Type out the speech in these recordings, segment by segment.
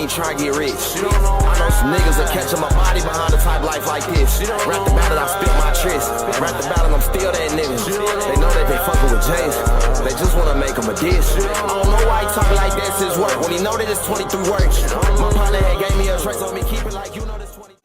ain't trying to get rich. I know some niggas that catching my body behind a type life like this. Rap the battle, I spit my tryst. Rap the battle, I'm still that nigga. They know that they fucking with James. They just wanna make him a diss. I don't know why he talking like that's his work when he know that it's 23 words. My partner had gave me a trace on me, keep it like you know this 20.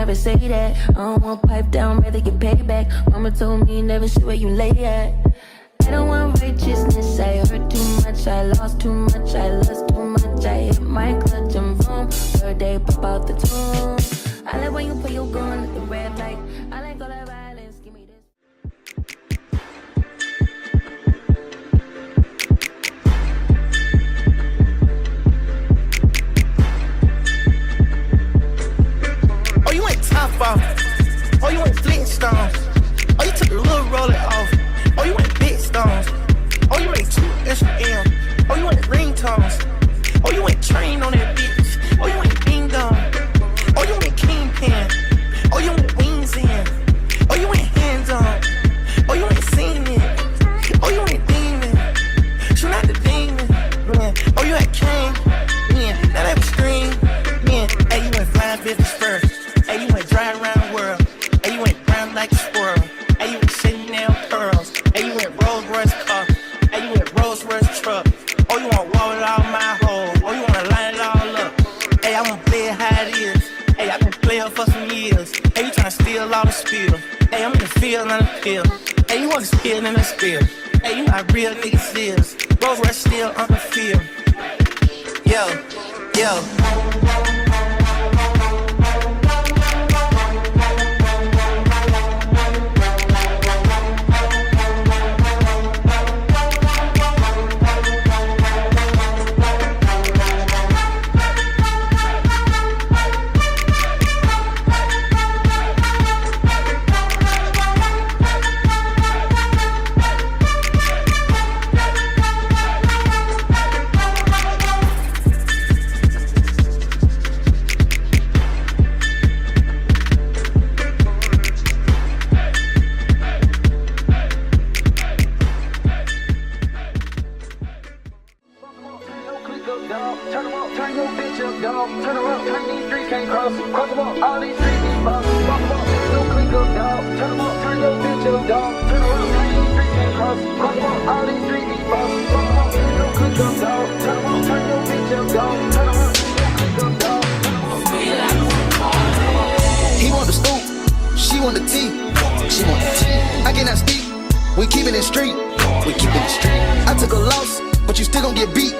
never say that. I don't want pipe down, rather get paid back. Mama told me never shit where you lay at. I don't want righteousness, I hurt too much, I lost too much, I lost too much. I hit my clutch and boom, third day pop out the tomb. I like when you put your gun at the red light. I like all that violence, give me this. Oh, you went top off. Oh, you went Flintstones. Oh, you took a little roller off. Oh, you went big stones. Oh, you went 2 Instagram. Oh, you went ringtones. Oh, you went train on that bitch. Oh, you went ding dong. Oh, you went kingpin. Oh, you went wings in. Oh, you went hands on. Oh, you went singing. Oh, you went demon. Shoot out the demon. Man. Oh, you had king. Yeah, now that was scream. Yeah, hey, you went flying business first. Hey, you went dry around the world. Hey, you went brown like a squirrel. Hey, you went sitting down pearls. Hey, you went Rolls Royce car. Hey, you went Rolls Royce truck. Oh, you want wall it all my hole. Oh, you wanna line it all up. Hey, I wanna play it how it is. Hey, I've been playing for some years. Hey, you tryna steal all the spill. Hey, I'm in the field, not the field. Hey, you want to spill in the spill. Hey, you know how real niggas is. Rolls Royce still on the field. Yo, yo. He want the scoop, she want the tea. She want the tea. I cannot speak. We keepin' it street. We keepin' it street. I took a loss, but you still gon' get beat.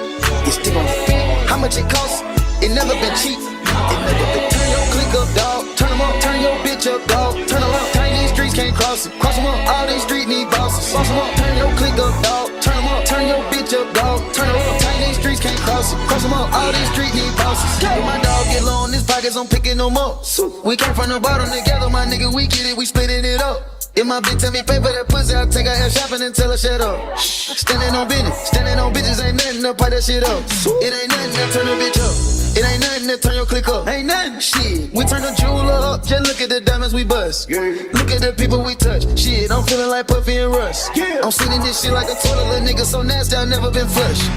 You still gon' get beat. How much it costs? It never been cheap. It never been. Turn your click up, dog. Turn 'em up. Turn your bitch up, dog. Turn 'em up. Turn these streets can't cross it. Cross 'em up. All these streets need bosses. Boss 'em up. Turn your click up, dog. Turn 'em up. Turn your bitch up, dog. Turn 'em up. Turn these streets can't cross it. Cross 'em up. All these streets need bosses. When my dog get low in his pockets, I'm picking them up. We came from the bottom together, my nigga. We get it. We splitting it up. If my bitch tell me pay for that pussy, I'll take her ass shopping and tell her shut up. Standing on business, standing on bitches ain't nothing to pipe that shit up. It ain't nothing to turn a bitch up. It ain't nothing to turn your click up. Ain't nothing, shit. We turn the jeweler up, just look at the diamonds we bust. Look at the people we touch. Shit, I'm feeling like Puffy and Russ. I'm sitting this shit like a toilet, little nigga so nasty, I never been flushed.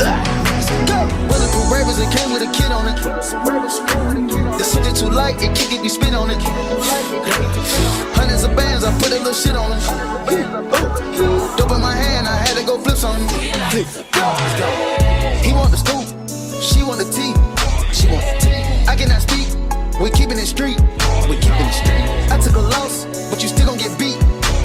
Bulletproof rappers, it came with a kid on it. The shit too light, it kick if you spin on it. Hundreds of bands, I put a little shit on it. Dope in my hand, I had to go flips on it. He want the scoop, she want the tea. She want the tea. I cannot speak, we keepin' it street. We keepin' it street. I took a loss, but you still gon' get beat.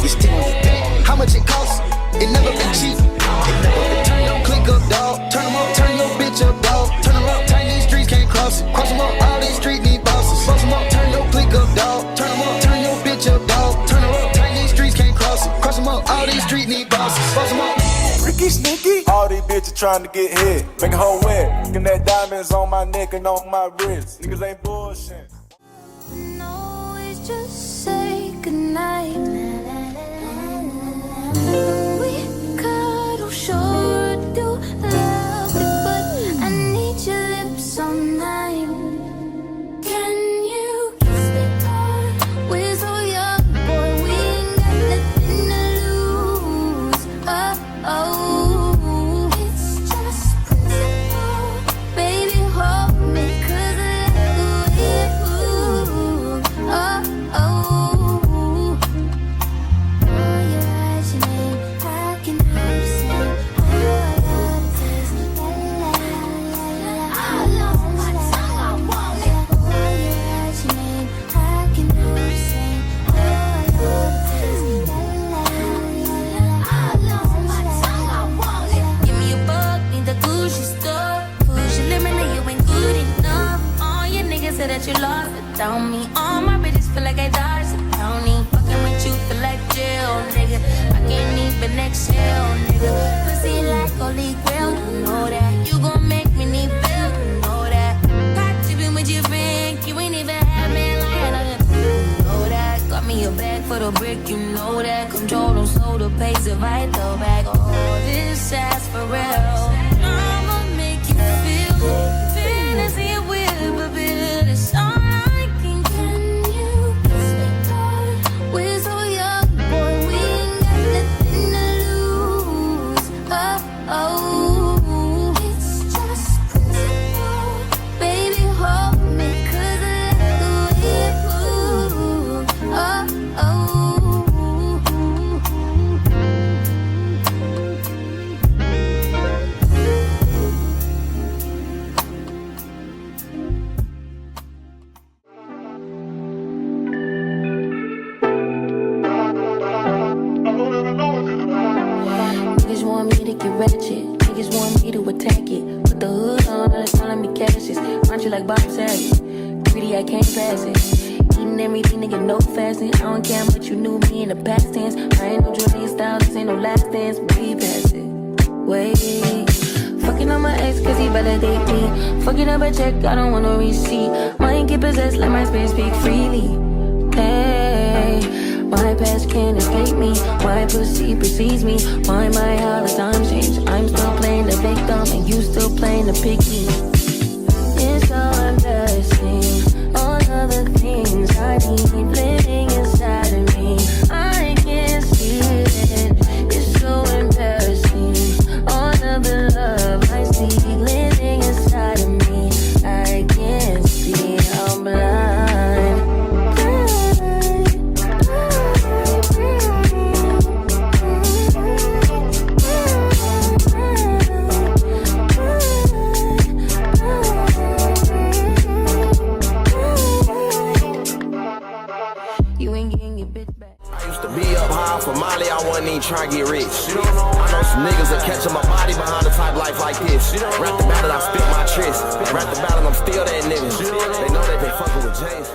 You still gon' get beat. How much it costs? It never been cheap. It never been. Turn your click up, dog. Turn 'em up. Turn your bitch up, dog. Turn 'em up. Turn these streets can't cross it. Cross 'em up. All these streets need bosses. Boss 'em up. Turn your click up, dog. Turn 'em up. Turn your bitch up, dog. Turn 'em up. Turn these streets can't cross it. Cross 'em up. All these streets need bosses. Boss 'em up. Ricky Sneaky. All these bitches trying to get hit. Make a whole wet. Looking at diamonds on my neck and on my wrist. Niggas ain't bullshit. No, it's just say goodnight. We cuddle, sure do love it, but I need your lips all night. Can you kiss me hard? We're so young, boy, we ain't got nothing to lose. Oh, it's just principle. Baby, hold me, 'cause I like the way you move. Oh, for the brick, you know that. Control don't slow the pace if I throw back all this ass for real. I'ma make you feel fantasy with a bit of sun. Can you start? We're so young, boy, we ain't got nothing to lose. Oh, it's just principle. Baby, hold me, 'cause I like the way it moves. Niggas want me to get ratchet. Niggas want me to attack it. Put the hood on, all they calling me Cassius. Aren't you like Bob Saget? Greedy, I can't pass it. Eating everything, nigga, no fasting. I don't care much you knew me in the past tense. I ain't no Julian Styles, this ain't no last dance. Way past it. Wait. Fucking on my ex, 'cause he validate me. Fucking up a check, I don't want no receipt. Mind get possessed, let my spirit speak freely. Hey. My past can't escape me. My pussy precedes me. Why my how the times change? I'm still playing the victim and you still playing the picky. It's so embarrassing. All of the things I need living inside of me. I can't see it. It's so embarrassing. All of the love I see living inside of me. I can't see. I'm blind. For Molly, I wasn't even trying to get rich. I know some niggas that catching my body behind a type life like this. Rap the battle, I spit my tryst. Rap the battle, I'm still that nigga. They know that they fucking with James.